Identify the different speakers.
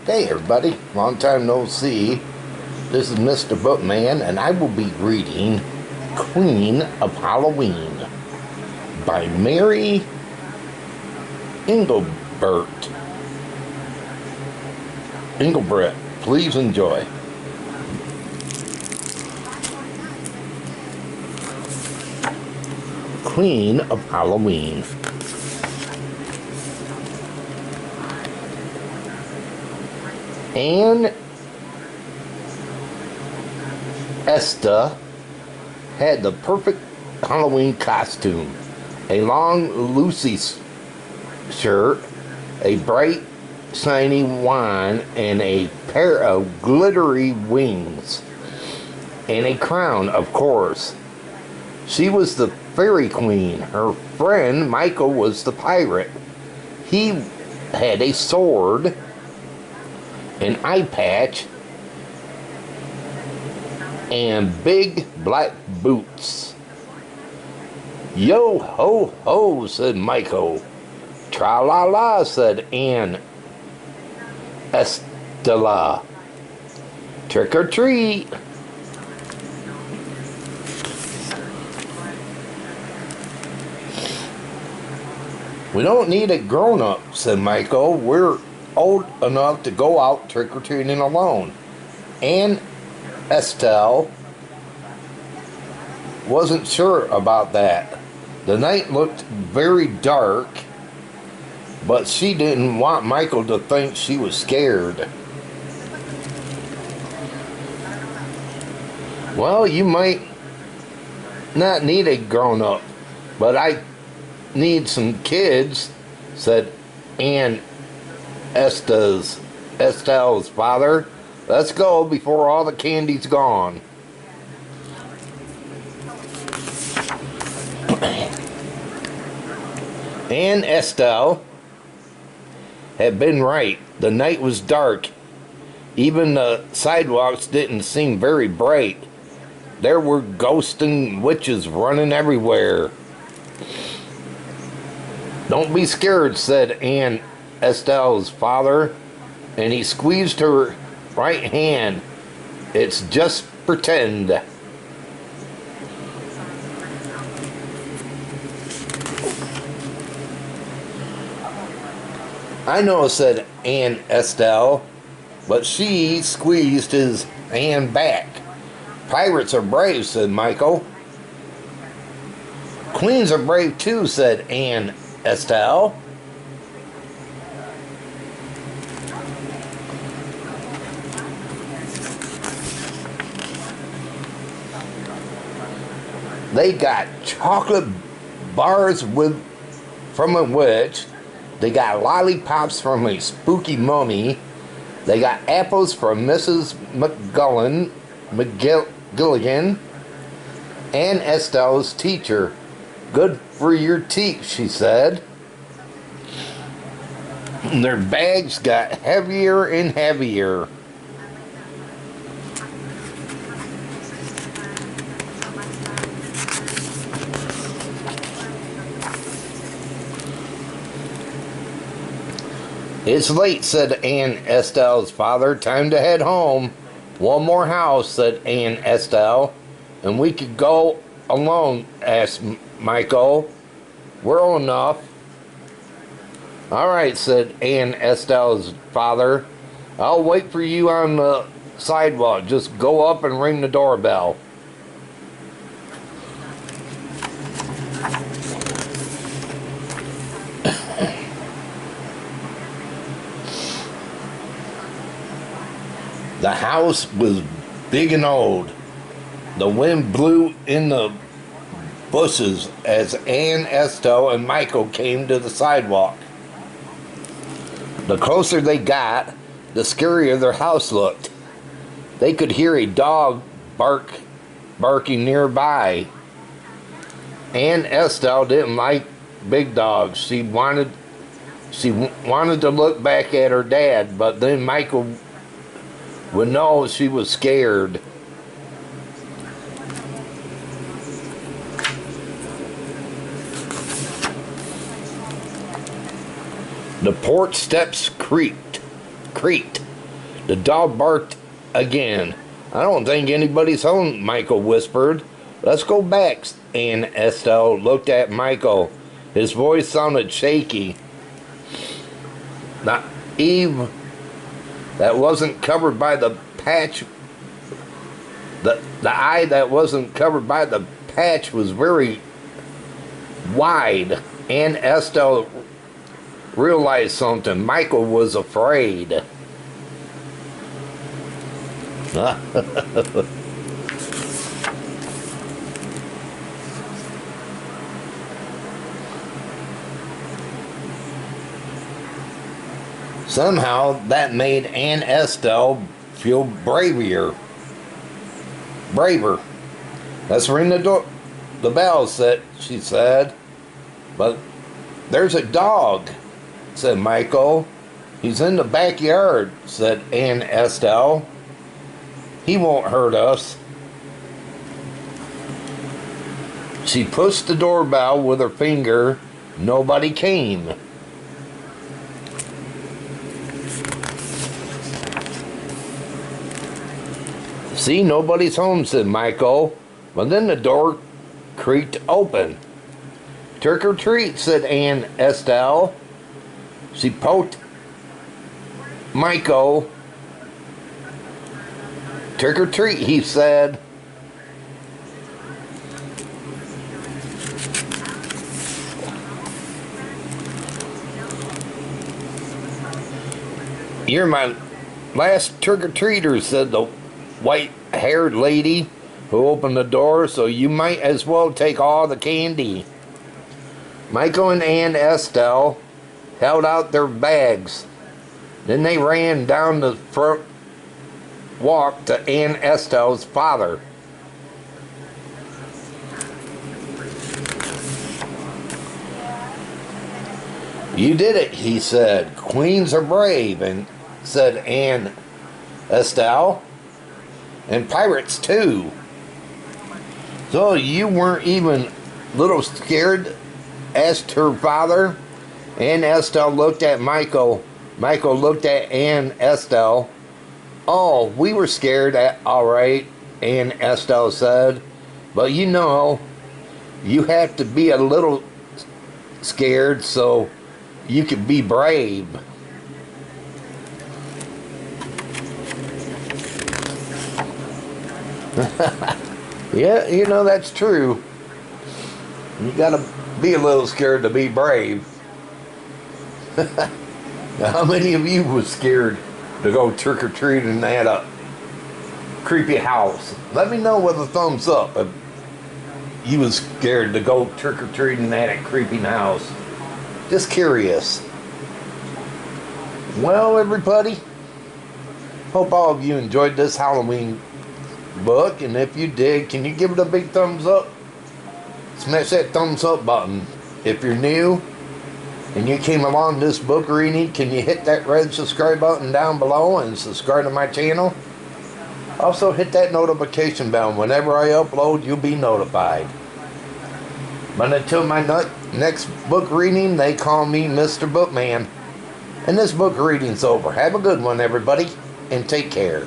Speaker 1: Hey everybody, long time no see. This is Mr. Bookman, and I will be reading Queen of Halloween by Mary Engelbrett. Please enjoy. Queen of Halloween. Aunt Esther had the perfect Halloween costume. A long, loosey shirt, a bright, shiny wand, and a pair of glittery wings. And a crown, of course. She was the fairy queen. Her friend, Michael, was the pirate. He had a sword, an eye patch, and big black boots. Yo ho ho, said Michael. Tra la la, said Aunt Estella. Trick or treat. We don't need a grown-up, said Michael. We're old enough to go out trick-or-treating alone. Aunt Estelle wasn't sure about that. The night looked very dark, but she didn't want Michael to think she was scared. Well, you might not need a grown-up, but I need some kids, said Aunt Estelle's father. Let's go before all the candy's gone. Aunt Estelle had been right. The night was dark. Even the sidewalks didn't seem very bright. There were ghosts and witches running everywhere. Don't be scared, said Aunt Estelle's father, and he squeezed her right hand. It's just pretend. I know, said Aunt Estelle, but she squeezed his hand back. Pirates are brave, said Michael. Queens are brave too, said Aunt Estelle. They got chocolate bars from a witch. They got lollipops from a spooky mummy. They got apples from Mrs. McGilligan. Aunt Estelle's teacher. Good for your teeth, she said. Their bags got heavier and heavier. It's late, said Aunt Estelle's father. Time to head home. One more house, said Aunt Estelle. And we could go alone, asked Michael. We're old enough. All right, said Aunt Estelle's father. I'll wait for you on the sidewalk. Just go up and ring the doorbell. The house was big and old. The wind blew in the bushes as Aunt Estelle and Michael came to the sidewalk. The closer they got, the scarier their house looked. They could hear a dog barking nearby. Aunt Estelle didn't like big dogs. She wanted to look back at her dad, but then Michael would know she was scared. The porch steps creaked. The dog barked again. I don't think anybody's home, Michael whispered. Let's go back. And Estelle looked at Michael. His voice sounded shaky. Now, Eve, that wasn't covered by the patch. The eye that wasn't covered by the patch was very wide. And Estelle realized something. Michael was afraid. Somehow that made Aunt Estelle feel braver. Let's ring the bell, she said. But there's a dog, said Michael. He's in the backyard, said Aunt Estelle. He won't hurt us. She pushed the doorbell with her finger. Nobody came. See, nobody's home, said Michael. But then the door creaked open. Trick or treat, said Aunt Estelle. She poked Michael. Trick or treat, he said. You're my last trick-or-treater, said the white-haired lady who opened the door, so you might as well take all the candy. Michael and Aunt Estelle held out their bags. Then they ran down the front walk to Aunt Estelle's father. You did it, he said. Queens are brave, and said Aunt Estelle. And pirates, too. So you weren't even a little scared? Asked her father. Aunt Estelle looked at Michael. Michael looked at Aunt Estelle. Oh, we were scared, all right, Aunt Estelle said. But you know, you have to be a little scared so you could be brave. Yeah, you know, that's true. You gotta be a little scared to be brave. How many of you was scared to go trick-or-treating at a creepy house? Let me know with a thumbs up if you was scared to go trick-or-treating at a creepy house. Just curious. Well, everybody, hope all of you enjoyed this Halloween book, and if you did, can you give it a big thumbs up? Smash that thumbs up button. If you're new and you came along this book reading, can you hit that red subscribe button down below and subscribe to my channel? Also hit that notification bell. Whenever I upload, you'll be notified. But until my next book reading, they call me Mr. Bookman. And this book reading's over. Have a good one, everybody, and take care.